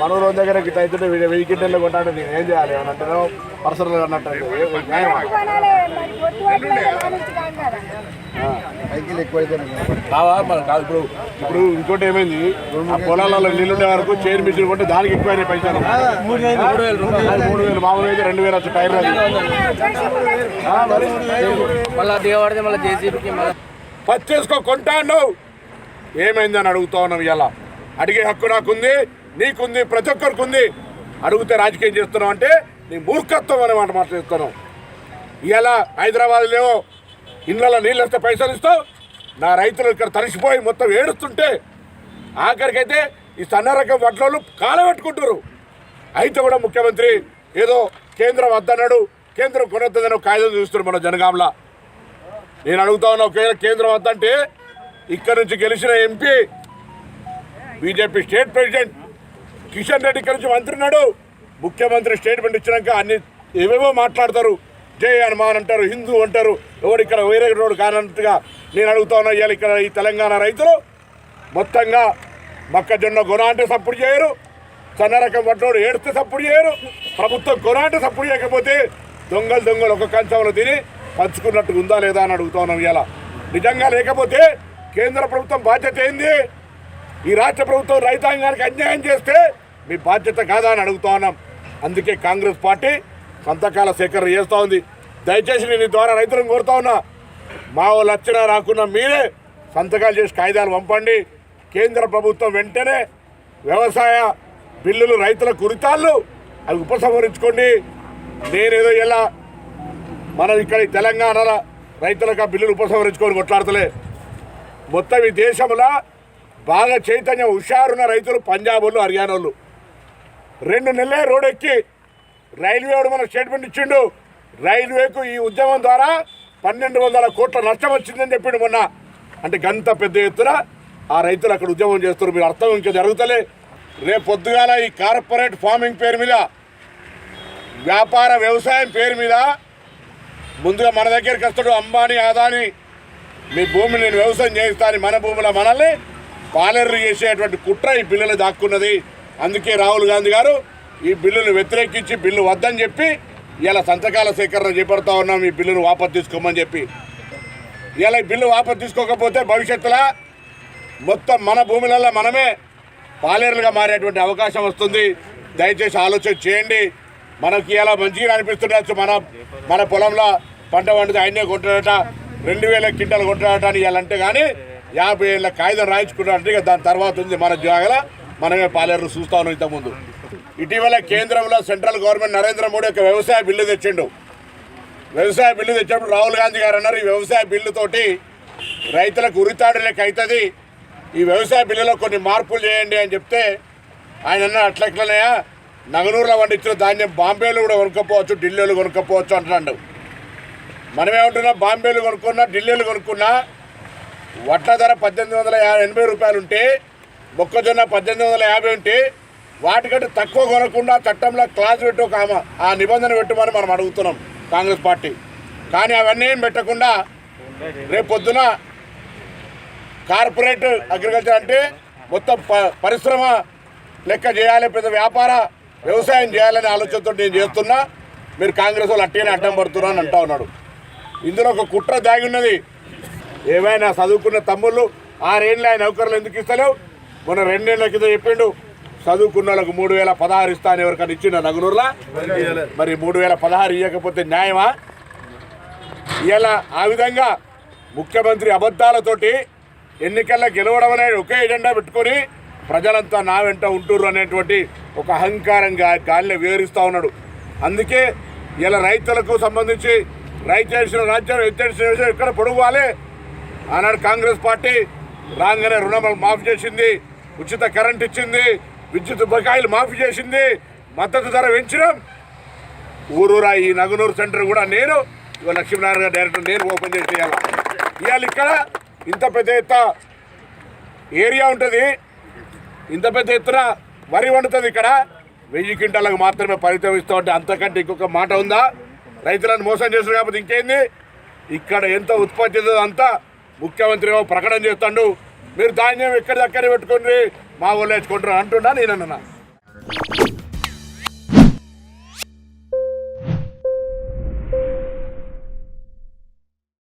మన రోజు దగ్గర గిట్ట అయితే 1000 కింటల్లో కొట్టాలంటే నేను ఏం చేయాలి అని అంటాను పర్సనల్ అన్నట్టు కాదు. ఇప్పుడు ఇంకోటి ఏమైంది, ఆ పొలాలలో నీళ్ళుండే వరకు చైర్ మిషన్ కొంటే దానికి ఎక్కువైనా పైసలు 3000 మామూలు అయితే 2000 వచ్చి టైర్ పచ్చేసుకో కొంటాను ఏమైందని అడుగుతా ఉన్నాం. ఇలా అడిగే హక్కు నాకుంది, నీకుంది, ప్రతి ఒక్కరికి ఉంది. అడిగితే రాజకీయం చేస్తున్నావు అంటే నీ మూర్ఖత్వం అనే మాట మాట్లాడుతున్నావు. ఇలా హైదరాబాద్లో ఇళ్ళలో నీళ్ళు వస్తే పైసలు ఇస్తావు, నా రైతులు ఇక్కడ తడిసిపోయి మొత్తం ఏడుస్తుంటే ఆఖరికైతే ఈ సన్న రకం వడ్లు కాలబెట్టుకుంటారు. అయితే కూడా ముఖ్యమంత్రి ఏదో కేంద్రం వద్దన్నాడు, కేంద్రం కొనొద్దని ఒక కాగితం చూస్తున్నారు మన జనగాంలో. నేను అడుగుతా ఉన్నా, ఒకవేళ కేంద్రం వద్దంటే ఇక్కడ నుంచి గెలిచిన MP BJP state president Kishan Reddy ఇక్కడ నుంచి మంత్రి ఉన్నాడు. ముఖ్యమంత్రి స్టేట్మెంట్ ఇచ్చినాక అన్ని ఏవేవో మాట్లాడతారు, జై హనుమాన్ అంటారు, హిందూ అంటారు, ఎవరు ఇక్కడ వేరే రోడ్డు కానట్టుగా. నేను అడుగుతా ఉన్నా, ఇవాళ ఇక్కడ ఈ తెలంగాణ రైతులు మొత్తంగా మొక్కజొన్న కొన అంటే సపోర్ట్ చేయరు, సన్న రకం వడ్లోడు ఏడిస్తే సపోర్ట్ చేయరు, ప్రభుత్వం కొన అంటే సపోర్ట్ చేయకపోతే దొంగలు ఒక కంచంలో తిని పంచుకున్నట్టు ఉందా లేదా అని అడుగుతా ఉన్నాం. ఇలా నిజంగా లేకపోతే కేంద్ర ప్రభుత్వం బాధ్యత ఏంది? ఈ రాష్ట్ర ప్రభుత్వం రైతాంగానికి అన్యాయం చేస్తే మీ బాధ్యత కాదా అని అడుగుతా ఉన్నాం. అందుకే కాంగ్రెస్ పార్టీ సంతకాల సేకరణ చేస్తూ ఉంది. దయచేసి నేను ఈ ద్వారా రైతులను కోరుతా ఉన్నా, మా వాళ్ళు వచ్చినా రాకున్నా మీరే సంతకాలు చేసి కాగితాలు పంపండి. కేంద్ర ప్రభుత్వం వెంటనే వ్యవసాయ బిల్లులు రైతుల కురితాళ్ళు అవి ఉపసంహరించుకోండి. నేనేదో ఇలా మనం ఇక్కడ తెలంగాణలో రైతులకు ఆ బిల్లులు ఉపసంహరించుకొని కొట్లాడతలే. మొత్తం ఈ దేశంలో బాగా చైతన్యం హుషారున్న రైతులు పంజాబ్ వాళ్ళు, హర్యానా వాళ్ళు. 2 నెలలే రోడ్ ఎక్కి రైల్వే వాడు మనకు స్టేట్మెంట్ ఇచ్చిండు. రైల్వేకు ఈ ఉద్యమం ద్వారా 1200 కోట్ల నష్టం వచ్చిందని చెప్పిండు మొన్న. అంటే గంత పెద్ద ఎత్తున ఆ రైతులు అక్కడ ఉద్యమం చేస్తారు. మీరు అర్థం ఇంకా జరుగుతలే. రేపు పొద్దుగాల ఈ కార్పొరేట్ ఫార్మింగ్ పేరు మీద, వ్యాపార వ్యవసాయం పేరు మీద ముందుగా మన దగ్గరికి వస్తాడు అంబానీ, అదానీ. మీ భూమిని నేను వ్యవసాయం చేస్తాను, మన భూమిలో మనల్ని పాలెర్రు చేసేటువంటి కుట్ర ఈ బిల్లులు దాక్కున్నది. అందుకే రాహుల్ గాంధీ గారు ఈ బిల్లును వ్యతిరేకించి బిల్లు వద్దని చెప్పి ఇలా సంతకాల సేకరణ చేపడతా ఉన్నాం. ఈ బిల్లును వాపసు తీసుకోమని చెప్పి. ఇలా ఈ బిల్లు వాపసు తీసుకోకపోతే భవిష్యత్తులో మొత్తం మన భూములలో మనమే పాలేరులుగా మారేటువంటి అవకాశం వస్తుంది. దయచేసి ఆలోచన చేయండి. మనకి ఇలా మంచిగా అనిపిస్తుండొచ్చు, మన పొలంలో పంట పండితే ఆయనే కొంటాడట, 2000 క్వింటాలు కొంటాడట అని ఇవ్వాలంటే కానీ 50 ఏళ్ళ కాగితం రాయించుకుంటాడంటే ఇక దాని తర్వాత ఉంది మన జాగల మనమే పాలేరు చూస్తా ఉన్నాం. ఇంతకుముందు ఇటీవల కేంద్రంలో సెంట్రల్ గవర్నమెంట్ నరేంద్ర మోడీ ఒక వ్యవసాయ బిల్లు తెచ్చిండు. వ్యవసాయ బిల్లు తెచ్చినప్పుడు రాహుల్ గాంధీ గారు అన్నారు, ఈ వ్యవసాయ బిల్లుతోటి రైతులకు ఉరితాడు లెక్క అవుతుంది, ఈ వ్యవసాయ బిల్లులో కొన్ని మార్పులు చేయండి అని చెప్తే ఆయన అన్న అట్లెట్లనయా నగనూరులో పండించిన ధాన్యం బాంబేలో కూడా కొనుక్కోపోవచ్చు, ఢిల్లీలో కొనుక్కోపోవచ్చు అంటున్నాడు. మనమేమంటున్నాం, బాంబేలో కొనుక్కున్నా, ఢిల్లీలో కొనుక్కున్నా వడ్ల ధర 1880 రూపాయలు ఉంటే, మొక్కజొన్న 1850 ఉంటే వాటికంటే తక్కువ కొనకుండా చట్టంలో క్లాస్ పెట్టి ఒక ఆ నిబంధన పెట్టమని మనం అడుగుతున్నాం కాంగ్రెస్ పార్టీ. కానీ అవన్నీ ఏం పెట్టకుండా రేపు పొద్దున కార్పొరేట్ అగ్రికల్చర్ అంటే మొత్తం పరిశ్రమ లెక్క చేయాలి, పెద్ద వ్యాపార వ్యవసాయం చేయాలనే ఆలోచనతో నేను చేస్తున్నా. మీరు కాంగ్రెస్ వాళ్ళు అట్టేనే అడ్డం పడుతున్నా అని అంటా ఉన్నాడు. ఇందులో ఒక కుట్ర దాగి ఉన్నది. ఏమైనా చదువుకున్న తమ్ముళ్ళు 6 ఏళ్ళు ఆయన నౌకర్లు ఎందుకు ఇస్తలేవు? మొన్న 2 ఏళ్ల కింద చెప్పిండు చదువుకున్న వాళ్ళకు 3016 ఇస్తాను. ఎవరికైనా ఇచ్చిన నగనూరులా? మరి 3016 ఇవ్వకపోతే న్యాయమా? ఇలా ఆ విధంగా ముఖ్యమంత్రి అబద్ధాలతోటి ఎన్నికల్లో గెలవడం అనేది ఒకే ఎజెండా పెట్టుకొని ప్రజలంతా నా వెంట ఉంటుర్రు అనేటువంటి ఒక అహంకారంగా గాలిని వివరిస్తూ ఉన్నాడు. అందుకే ఇలా రైతులకు సంబంధించి రైతు చేసిన రాజ్యం ఎక్కడ పొడుగువాలి. ఆనాడు కాంగ్రెస్ పార్టీ రాగానే రుణాలు మాఫీ చేసింది, ఉచిత కరెంట్ ఇచ్చింది, విద్యుత్ బకాయిలు మాఫీ చేసింది, మద్దతు ధర పెంచినాం. ఊరూరా ఈ నగనూరు సెంటర్ కూడా నేను లక్ష్మీనారాయణ గారు డైరెక్టర్ నేను ఓపెన్ చేసి ఇవాళ ఇక్కడ ఇంత పెద్ద ఎత్తున ఏరియా ఉంటుంది, ఇంత పెద్ద ఎత్తున వరి వండుతుంది. ఇక్కడ 1000 క్వింటాలకు మాత్రమే పరిమితం ఇస్తూ ఉంటే అంతకంటే ఇంకొక మాట ఉందా? రైతులను మోసం చేస్తారు కాబట్టి ఇంకేంది? ఇక్కడ ఎంత ఉత్పత్తి అంతా ముఖ్యమంత్రి ప్రకటన చేస్తాడు. మీరు ధాన్యం ఎక్కడి దగ్గర పెట్టుకుని మా ఊళ్ళో వేసుకుంటారు అంటున్నా నేనన్నా. చేయండి.